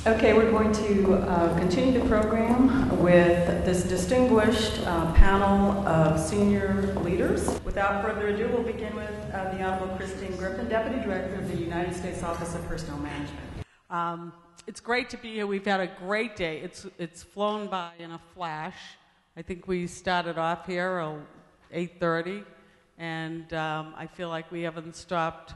Okay, we're going to continue the program with this distinguished panel of senior leaders. Without further ado, we'll begin with the Honorable Christine Griffin, Deputy Director of the United States Office of Personnel Management. It's great to be here. We've had a great day. It's flown by in a flash. I think we started off here at 8:30, and I feel like we haven't stopped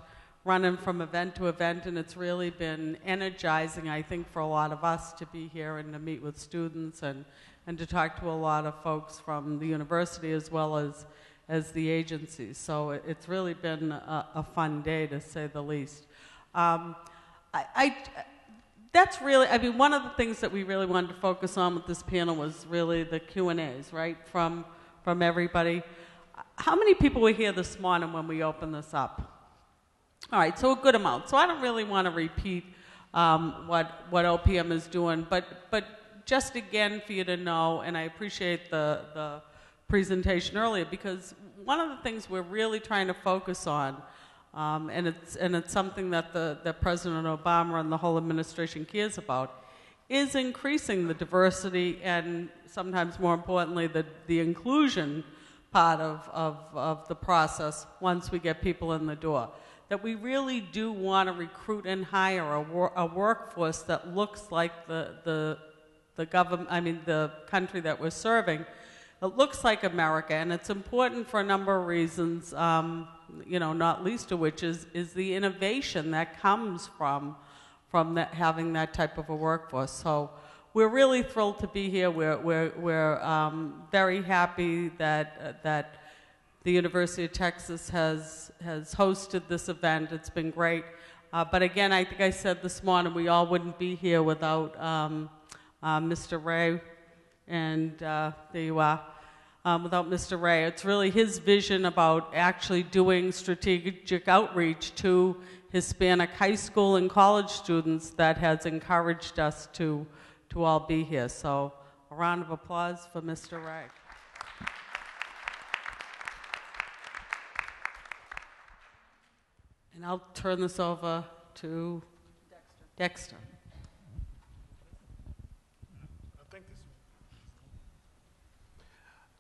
running from event to event, and it's really been energizing, I think, for a lot of us to be here and to meet with students and to talk to a lot of folks from the university as well as the agencies. So it's really been a fun day, to say the least. That's really, I mean, one of the things that we really wanted to focus on with this panel was really the Q&As, right, from everybody. How many people were here this morning when we opened this up? All right, so a good amount. So I don't really want to repeat what OPM is doing, but just again for you to know, and I appreciate the presentation earlier, because one of the things we're really trying to focus on, and it's something that that President Obama and the whole administration cares about, is increasing the diversity and sometimes more importantly the inclusion part of the process once we get people in the door. That we really do want to recruit and hire a workforce that looks like the government, I mean the country that we're serving. It looks like America, and it's important for a number of reasons, not least of which is the innovation that comes from having that type of a workforce. So we're really thrilled to be here. We're very happy that the University of Texas has hosted this event. It's been great. But again, I think I said this morning, we all wouldn't be here without Mr. Ray. And there you are. Without Mr. Ray. It's really his vision about actually doing strategic outreach to Hispanic high school and college students that has encouraged us to all be here. So a round of applause for Mr. Ray. And I'll turn this over to Dexter.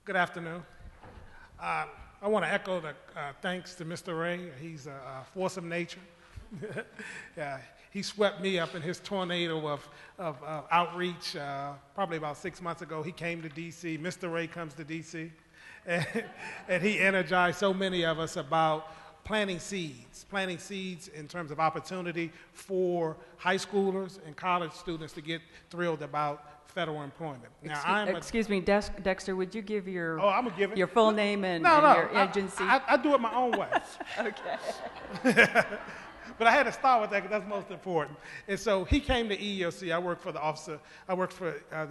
Good afternoon. I want to echo the thanks to Mr. Ray. He's a force of nature. Yeah, he swept me up in his tornado of outreach probably about 6 months ago. He came to D.C. Mr. Ray comes to D.C. And he energized so many of us about planting seeds in terms of opportunity for high schoolers and college students to get thrilled about federal employment. Now, excuse me, Dexter, would you give your your full name and your agency? I do it my own way. Okay. But I had to start with that because that's most important. And so he came to EEOC. I work for the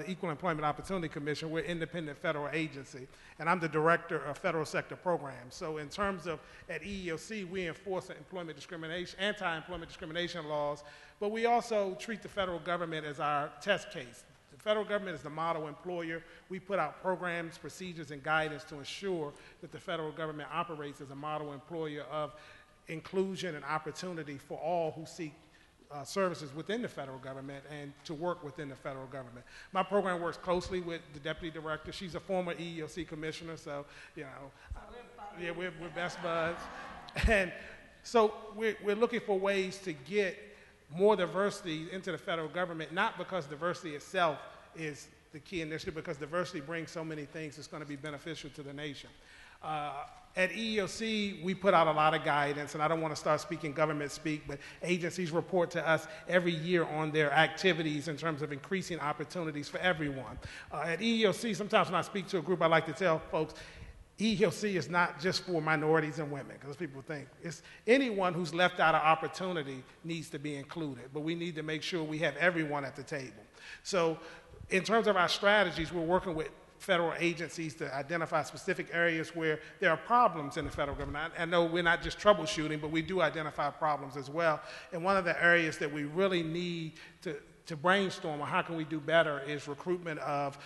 Equal Employment Opportunity Commission. We're an independent federal agency, and I'm the director of federal sector programs. So in terms of at EEOC, we enforce employment discrimination, anti-employment discrimination laws, but we also treat the federal government as our test case. The federal government is the model employer. We put out programs, procedures, and guidance to ensure that the federal government operates as a model employer of inclusion and opportunity for all who seek services within the federal government and to work within the federal government. My program works closely with the deputy director. She's a former EEOC commissioner, so we're best buds. And so we're looking for ways to get more diversity into the federal government, not because diversity itself is the key initiative, because diversity brings so many things that's going to be beneficial to the nation. At EEOC, we put out a lot of guidance, and I don't want to start speaking government speak, but agencies report to us every year on their activities in terms of increasing opportunities for everyone. At EEOC, sometimes when I speak to a group, I like to tell folks, EEOC is not just for minorities and women, because people think it's anyone who's left out of opportunity needs to be included, but we need to make sure we have everyone at the table. So in terms of our strategies, we're working with federal agencies to identify specific areas where there are problems in the federal government. I know we're not just troubleshooting, but we do identify problems as well. And one of the areas that we really need to brainstorm on how can we do better is recruitment of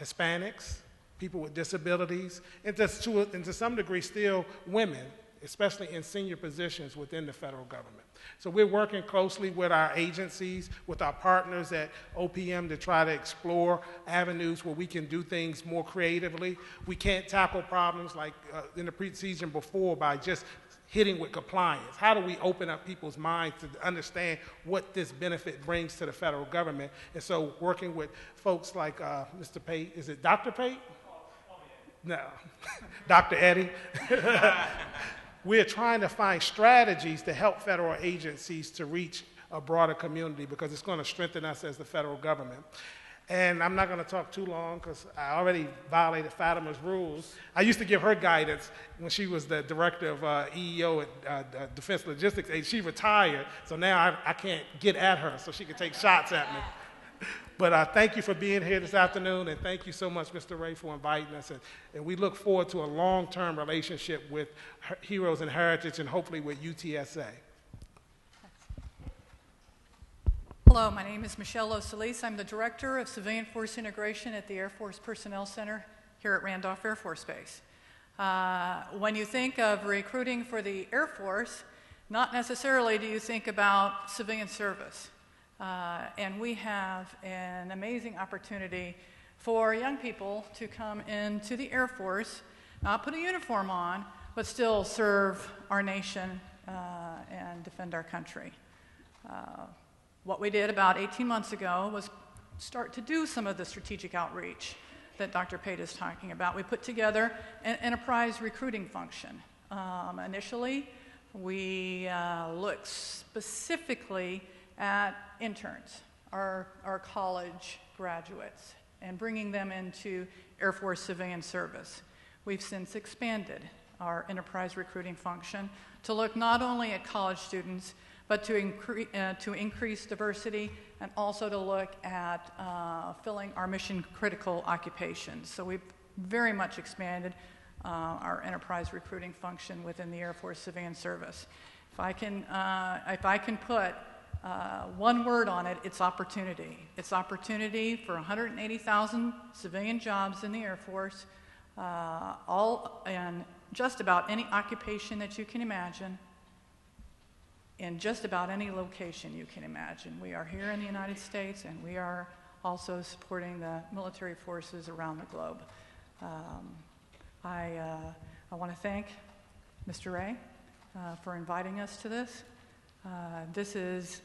Hispanics, people with disabilities, and to some degree still women, especially in senior positions within the federal government. So we're working closely with our agencies, with our partners at OPM to try to explore avenues where we can do things more creatively. We can't tackle problems like in the season before by just hitting with compliance. How do we open up people's minds to understand what this benefit brings to the federal government? And so working with folks like Mr. Pate, is it Dr. Pate? No, Dr. Eddie. We're trying to find strategies to help federal agencies to reach a broader community because it's going to strengthen us as the federal government. And I'm not going to talk too long because I already violated Fatima's rules. I used to give her guidance when she was the director of EEO at Defense Logistics Agency. She retired, so now I can't get at her so she can take shots at me. But thank you for being here this afternoon, and thank you so much, Mr. Ray, for inviting us. And we look forward to a long-term relationship with Heroes and Heritage and hopefully with UTSA. Hello, my name is Michelle Losalis. I'm the Director of Civilian Force Integration at the Air Force Personnel Center here at Randolph Air Force Base. When you think of recruiting for the Air Force, not necessarily do you think about civilian service. And we have an amazing opportunity for young people to come into the Air Force, not put a uniform on, but still serve our nation and defend our country. What we did about 18 months ago was start to do some of the strategic outreach that Dr. Pate is talking about. We put together an enterprise recruiting function. Initially, we looked specifically at interns, our college graduates, and bringing them into Air Force civilian service. We've since expanded our enterprise recruiting function to look not only at college students, but to increase diversity and also to look at filling our mission-critical occupations. So we've very much expanded our enterprise recruiting function within the Air Force civilian service. If I can put one word on it, it's opportunity. It's opportunity for 180,000 civilian jobs in the Air Force, all in just about any occupation that you can imagine, in just about any location you can imagine. We are here in the United States, and we are also supporting the military forces around the globe. I want to thank Mr. Ray for inviting us to this. This is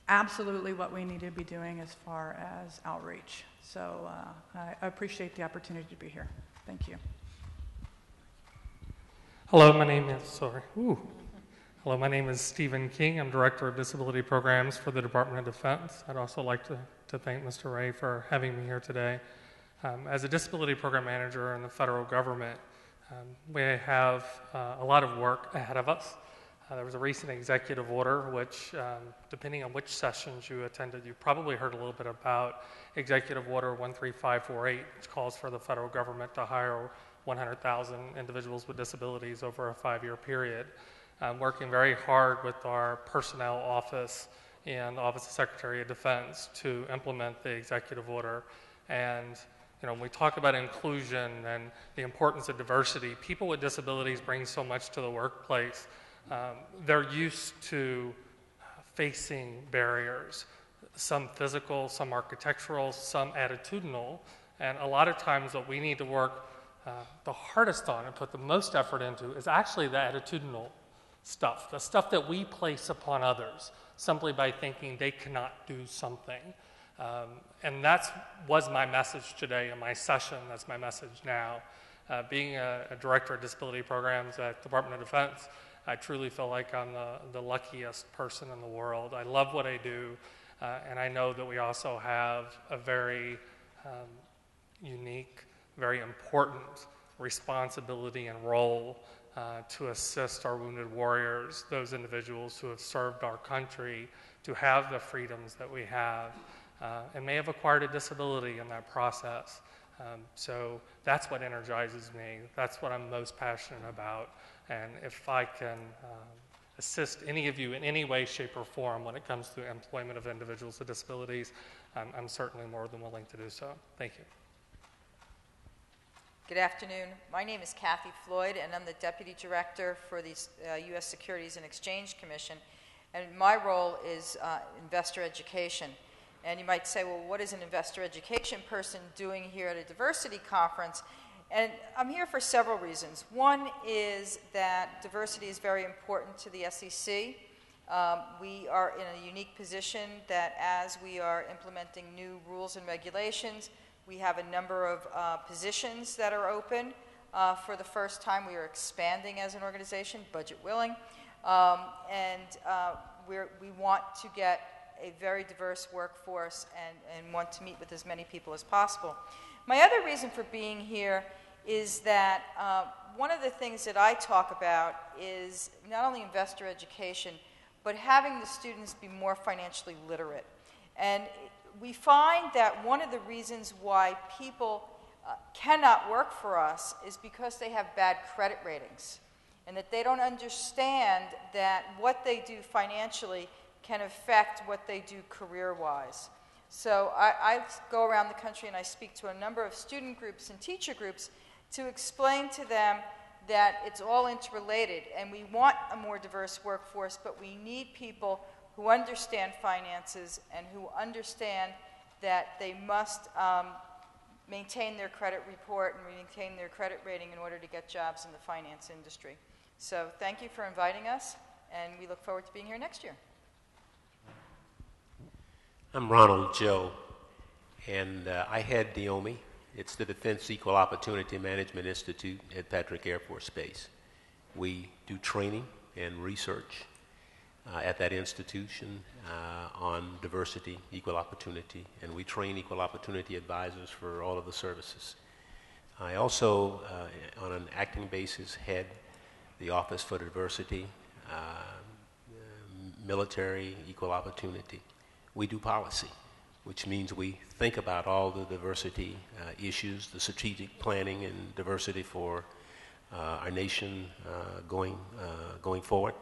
absolutely what we need to be doing as far as outreach. So I appreciate the opportunity to be here. Thank you. Hello, my name is Stephen King. I'm Director of Disability Programs for the Department of Defense. I'd also like to thank Mr. Ray for having me here today. As a Disability Program Manager in the federal government, we have a lot of work ahead of us. There was a recent executive order which, depending on which sessions you attended, you probably heard a little bit about Executive Order 13548, which calls for the federal government to hire 100,000 individuals with disabilities over a 5-year period. I'm working very hard with our personnel office and the Office of Secretary of Defense to implement the executive order. And when we talk about inclusion and the importance of diversity, people with disabilities bring so much to the workplace. They're used to facing barriers, some physical, some architectural, some attitudinal, and a lot of times what we need to work the hardest on and put the most effort into is actually the attitudinal stuff, the stuff that we place upon others simply by thinking they cannot do something. And that was my message today in my session. That's my message now. Being a director of disability programs at Department of Defense, I truly feel like I'm the luckiest person in the world. I love what I do, and I know that we also have a very unique, very important responsibility and role to assist our wounded warriors, those individuals who have served our country, to have the freedoms that we have, and may have acquired a disability in that process. So that's what energizes me. That's what I'm most passionate about. And if I can assist any of you in any way, shape, or form when it comes to employment of individuals with disabilities, I'm certainly more than willing to do so. Thank you. Good afternoon. My name is Kathy Floyd, and I'm the Deputy Director for the U.S. Securities and Exchange Commission. And my role is investor education. And you might say, well, what is an investor education person doing here at a diversity conference? And I'm here for several reasons. One is that diversity is very important to the SEC. We are in a unique position that as we are implementing new rules and regulations, we have a number of positions that are open. For the first time, we are expanding as an organization, budget willing. We want to get a very diverse workforce and want to meet with as many people as possible. My other reason for being here is that one of the things that I talk about is not only investor education, but having the students be more financially literate. And we find that one of the reasons why people cannot work for us is because they have bad credit ratings, and that they don't understand that what they do financially can affect what they do career-wise. So I go around the country and I speak to a number of student groups and teacher groups to explain to them that it's all interrelated, and we want a more diverse workforce, but we need people who understand finances and who understand that they must maintain their credit report and maintain their credit rating in order to get jobs in the finance industry. So thank you for inviting us, and we look forward to being here next year. I'm Ronald Joe, and I head DOMI. It's the Defense Equal Opportunity Management Institute at Patrick Air Force Base. We do training and research at that institution on diversity, equal opportunity, and we train equal opportunity advisors for all of the services. I also, on an acting basis, head the Office for Diversity, Military Equal Opportunity. We do policy, which means we think about all the diversity issues, the strategic planning and diversity for our nation going forward.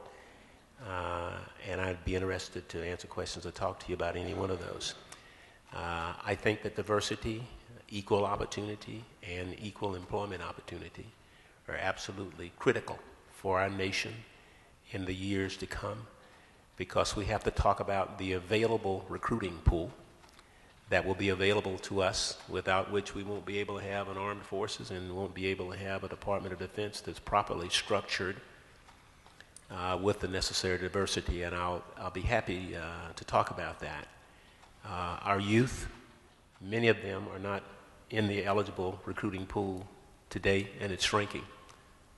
And I'd be interested to answer questions or talk to you about any one of those. I think that diversity, equal opportunity, and equal employment opportunity are absolutely critical for our nation in the years to come, because we have to talk about the available recruiting pool that will be available to us, without which we won't be able to have an armed forces and won't be able to have a Department of Defense that's properly structured with the necessary diversity, and I'll be happy to talk about that. Our youth, many of them are not in the eligible recruiting pool today, and it's shrinking.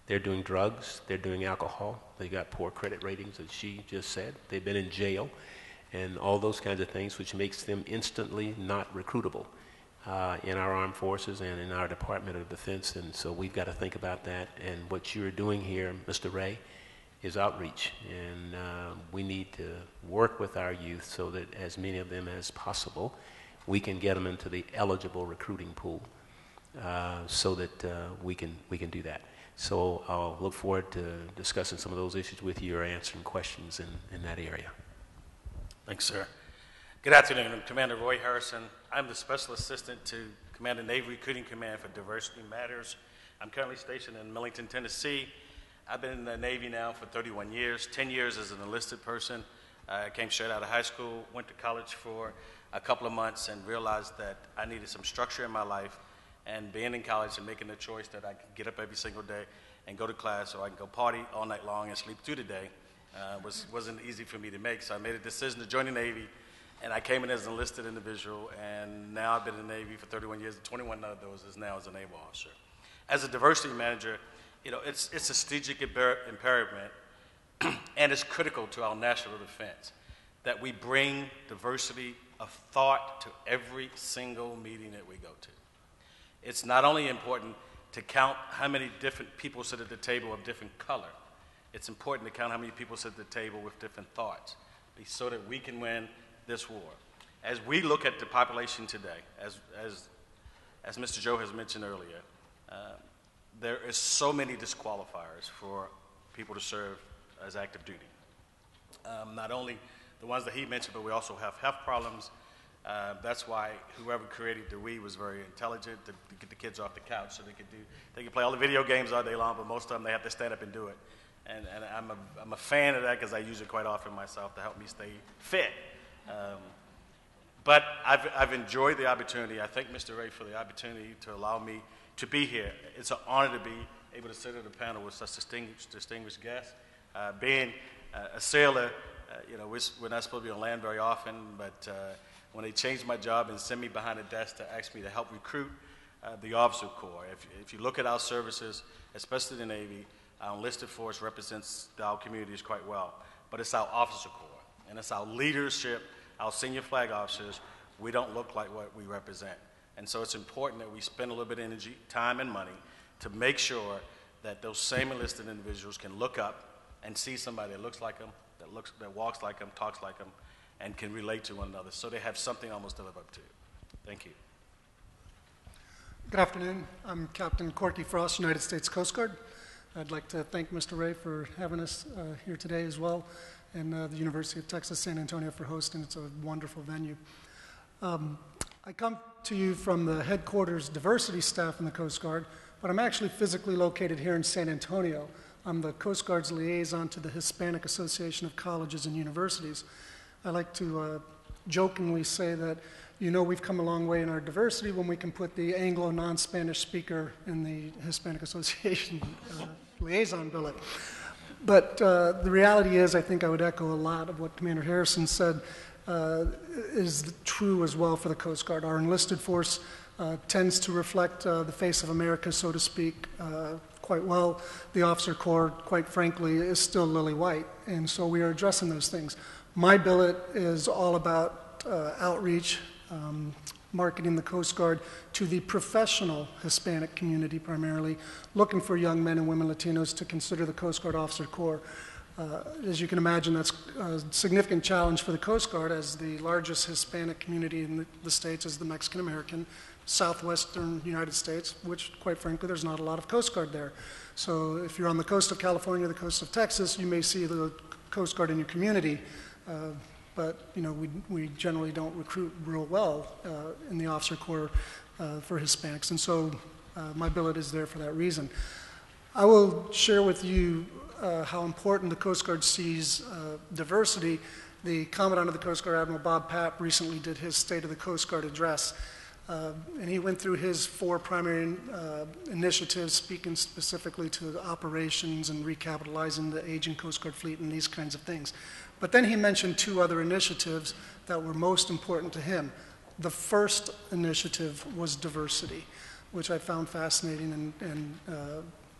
They're doing drugs, they're doing alcohol, they got poor credit ratings, as she just said, they've been in jail, and all those kinds of things, which makes them instantly not recruitable in our armed forces and in our Department of Defense. And so we've got to think about that. And what you're doing here, Mr. Ray, is outreach. And we need to work with our youth so that as many of them as possible, we can get them into the eligible recruiting pool so that we can do that. So I'll look forward to discussing some of those issues with you or answering questions in that area. Thanks, sir. Good afternoon. I'm Commander Roy Harrison. I'm the Special Assistant to Commander Navy Recruiting Command for Diversity Matters. I'm currently stationed in Millington, Tennessee. I've been in the Navy now for 31 years, 10 years as an enlisted person. I came straight out of high school, went to college for a couple of months, and realized that I needed some structure in my life. And being in college and making the choice that I could get up every single day and go to class, or I can go party all night long and sleep through the day, wasn't easy for me to make. So I made a decision to join the Navy, and I came in as an enlisted individual, and now I've been in the Navy for 31 years, and 21 of those is now as a naval officer. As a diversity manager, it's a strategic imperative, and it's critical to our national defense that we bring diversity of thought to every single meeting that we go to. It's not only important to count how many different people sit at the table of different color. It's important to count how many people sit at the table with different thoughts, so that we can win this war. As we look at the population today, as Mr. Joe has mentioned earlier, there is so many disqualifiers for people to serve as active duty. Not only the ones that he mentioned, but we also have health problems, That's why whoever created the Wii was very intelligent to get the kids off the couch so they could play all the video games all day long, but most of them they have to stand up and do it. And I'm a fan of that because I use it quite often myself to help me stay fit. But I've enjoyed the opportunity. I thank Mr. Ray for the opportunity to allow me to be here. It's an honor to be able to sit at a panel with such distinguished guests. Being a sailor, we're not supposed to be on land very often, but when they changed my job and sent me behind a desk to ask me to help recruit the Officer Corps, if you look at our services, especially the Navy, our enlisted force represents our communities quite well. But it's our Officer Corps, and it's our leadership, our senior flag officers. We don't look like what we represent. And so it's important that we spend a little bit of energy, time, and money to make sure that those same enlisted individuals can look up and see somebody that looks like them, that walks like them, talks like them, and can relate to one another, so they have something almost to live up to. Thank you. Good afternoon. I'm Captain Corky Frost, United States Coast Guard. I'd like to thank Mr. Ray for having us here today as well, and the University of Texas San Antonio for hosting. It's a wonderful venue. I come to you from the headquarters diversity staff in the Coast Guard, but I'm actually physically located here in San Antonio. I'm the Coast Guard's liaison to the Hispanic Association of Colleges and Universities. I like to jokingly say that we've come a long way in our diversity when we can put the Anglo non-Spanish speaker in the Hispanic Association liaison billet. But the reality is, I think I would echo a lot of what Commander Harrison said is true as well for the Coast Guard. Our enlisted force tends to reflect the face of America, so to speak, quite well. The Officer Corps, quite frankly, is still lily white, and so we are addressing those things. My billet is all about outreach, marketing the Coast Guard to the professional Hispanic community primarily, looking for young men and women Latinos to consider the Coast Guard Officer Corps. As you can imagine, that's a significant challenge for the Coast Guard, as the largest Hispanic community in the States is the Mexican American, southwestern United States, which, quite frankly, there's not a lot of Coast Guard there. So if you're on the coast of California, the coast of Texas, you may see the Coast Guard in your community, but we generally don't recruit real well in the Officer Corps for Hispanics, and so my billet is there for that reason. I will share with you how important the Coast Guard sees diversity. The Commandant of the Coast Guard, Admiral Bob Papp, recently did his State of the Coast Guard address, and he went through his 4 primary initiatives, speaking specifically to the operations and recapitalizing the aging Coast Guard fleet and these kinds of things. But then he mentioned 2 other initiatives that were most important to him. The first initiative was diversity, which I found fascinating and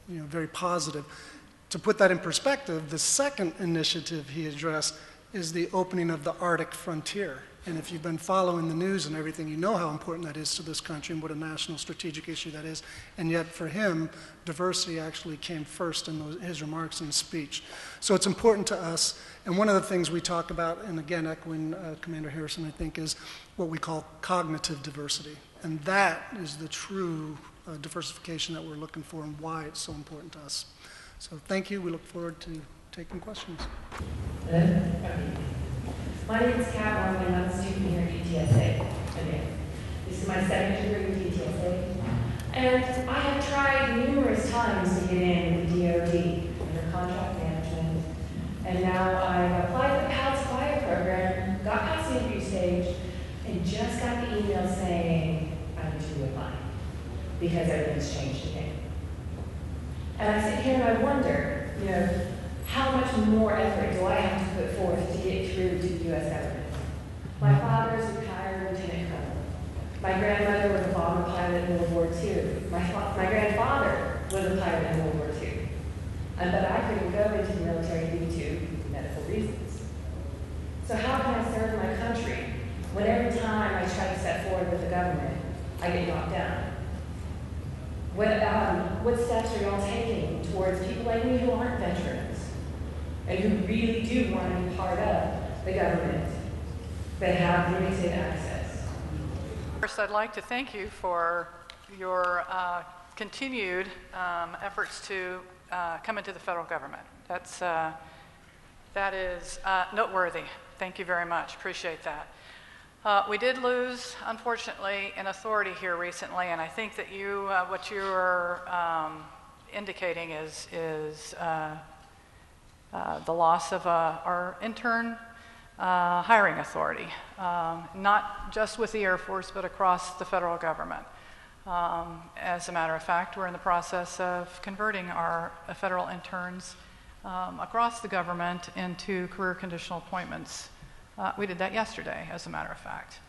very positive. To put that in perspective, the second initiative he addressed is the opening of the Arctic frontier. And if you've been following the news and everything, you know how important that is to this country and what a national strategic issue that is. And yet for him, diversity actually came first in his remarks and speech. So it's important to us. And one of the things we talk about, and again echoing Commander Harrison, I think, is what we call cognitive diversity. And that is the true diversification that we're looking for and why it's so important to us. So thank you. We look forward to taking questions. My name is Kat Warren, and I'm a student here at UTSA. Again, this is my second degree at UTSA. And I have tried numerous times to get in with the DoD under contract management. And now I've applied for the PAL Supplier program, got past the interview stage, and just got the email saying I need to reapply because everything's changed again. And I sit here and I wonder, how much more effort do I have to put forth to get through to the U.S. government? My father is a retired lieutenant colonel. My grandmother was a bomber pilot in World War II. My grandfather was a pilot in World War II. But I couldn't go into the military due to medical reasons. So how can I serve my country when every time I try to step forward with the government, I get knocked down? What steps are y'all taking towards people like me who aren't veterans and who really do want to be part of the government that have limited access? First, I'd like to thank you for your continued efforts to come into the federal government. That is noteworthy. Thank you very much. Appreciate that. We did lose, unfortunately, an authority here recently, and I think that what you are indicating is the loss of our intern hiring authority, not just with the Air Force, but across the federal government. As a matter of fact, we're in the process of converting our federal interns across the government into career conditional appointments. We did that yesterday, as a matter of fact.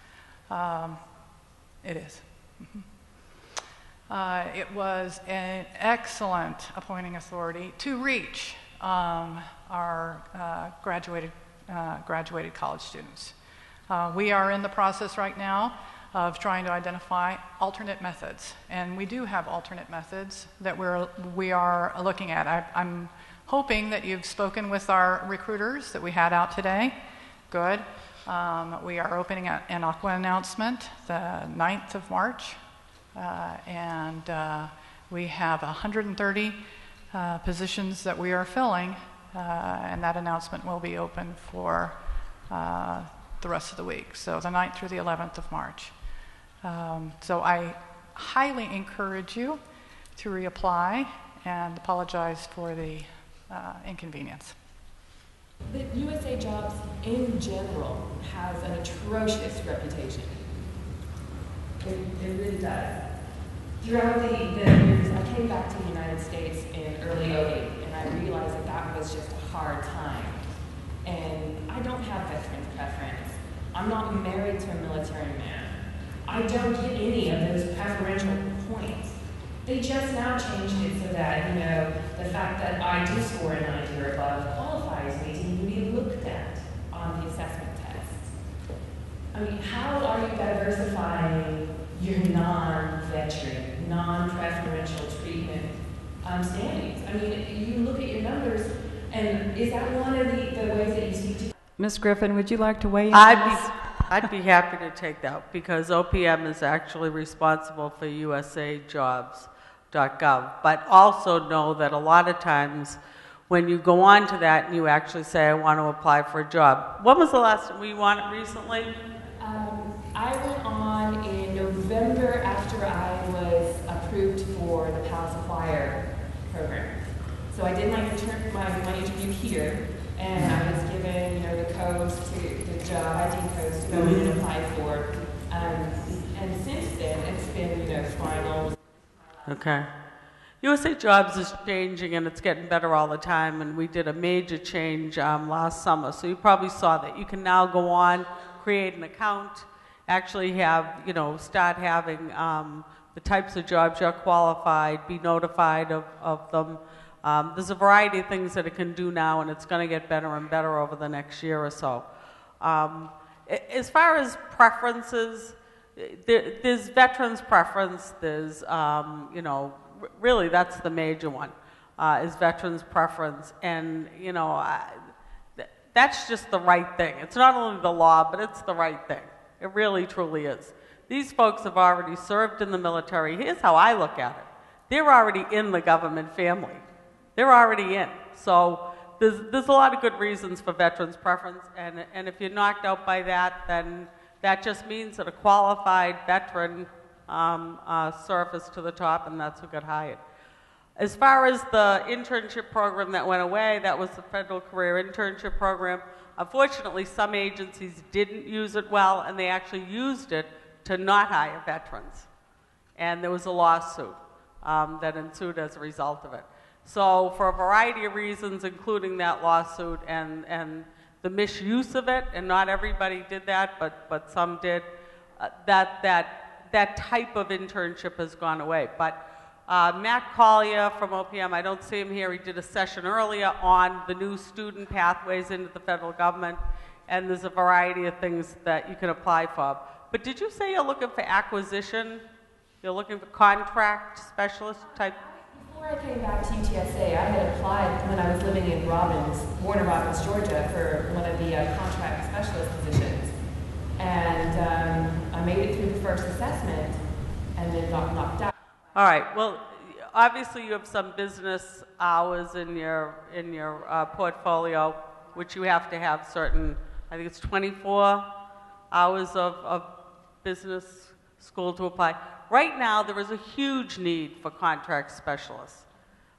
It is. It was an excellent appointing authority to reach our graduated college students. We are in the process right now of trying to identify alternate methods, and we do have alternate methods that we are looking at. I'm hoping that you've spoken with our recruiters that we had out today. Good. We are opening an AQUA announcement the 9th of March, and we have 130 positions that we are filling, and that announcement will be open for the rest of the week, so the 9th through the 11th of March. So I highly encourage you to reapply and apologize for the inconvenience. The USA Jobs in general has an atrocious reputation. It really does. Throughout the years, I came back to the United States in early '08, and I realized that was just a hard time. And I don't have veterans preference. I'm not married to a military man. I don't get any of those preferential points. They just now changed it so that, the fact that I do score a 90 or above qualifies me to even be looked at on the assessment tests. I mean, how are you diversifying your non-veteran, non-preferential treatment standings? I mean, you look at your numbers, and is that one of the ways that you speak to? Ms. Griffin, would you like to weigh in on this? I'd be happy to take that, because OPM is actually responsible for usajobs.gov. But also know that a lot of times when you go on to that and you actually say, I want to apply for a job. When was the last time? Were you on it recently? I went on in November after I was approved for the PAL Supplier program. So I did my interview here, and I was given, the codes to the job ID codes to go in and apply for. And since then, it's been, finals. Okay. USA Jobs is changing, and it's getting better all the time, and we did a major change last summer. So you probably saw that. You can now go on, create an account, actually have, start having the types of jobs you're qualified, be notified of them. There's a variety of things that it can do now, and it's going to get better and better over the next year or so. As far as preferences, there's veterans preference, there's, really that's the major one, is veterans preference. And, that's just the right thing. It's not only the law, but it's the right thing. It really, truly is. These folks have already served in the military. Here's how I look at it. They're already in the government family. They're already in. So there's a lot of good reasons for veterans preference, and if you're knocked out by that, then that just means that a qualified veteran surfaced to the top, and that's who got hired. As far as the internship program that went away, that was the Federal Career Internship Program. Unfortunately, some agencies didn't use it well, and they actually used it to not hire veterans. And there was a lawsuit that ensued as a result of it. So for a variety of reasons, including that lawsuit and the misuse of it, and not everybody did that, but some did, that type of internship has gone away. But Matt Collier from OPM, I don't see him here, he did a session earlier on the new student pathways into the federal government, and there's a variety of things that you can apply for. But did you say you're looking for acquisition? You're looking for contract specialist type? Before I came back to UTSA, I had applied when I was living in Warner Robins, Georgia, for one of the contract specialist positions. And I made it through the first assessment and then got knocked out. All right. Well, obviously you have some business hours in your portfolio, which you have to have certain, I think it's 24 hours of business school to apply. Right now, there is a huge need for contract specialists.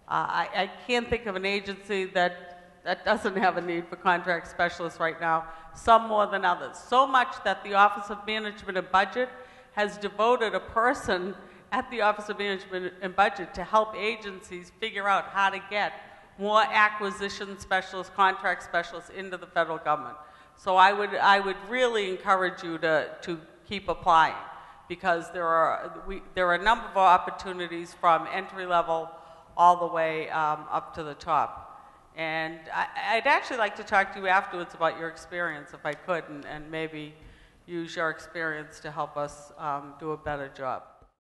I can't think of an agency that doesn't have a need for contract specialists right now, some more than others. So much that the Office of Management and Budget has devoted a person at the Office of Management and Budget to help agencies figure out how to get more acquisition specialists, contract specialists into the federal government. So I would really encourage you to keep applying, because there are a number of opportunities from entry level all the way up to the top. And I'd actually like to talk to you afterwards about your experience, if I could, and maybe use your experience to help us do a better job.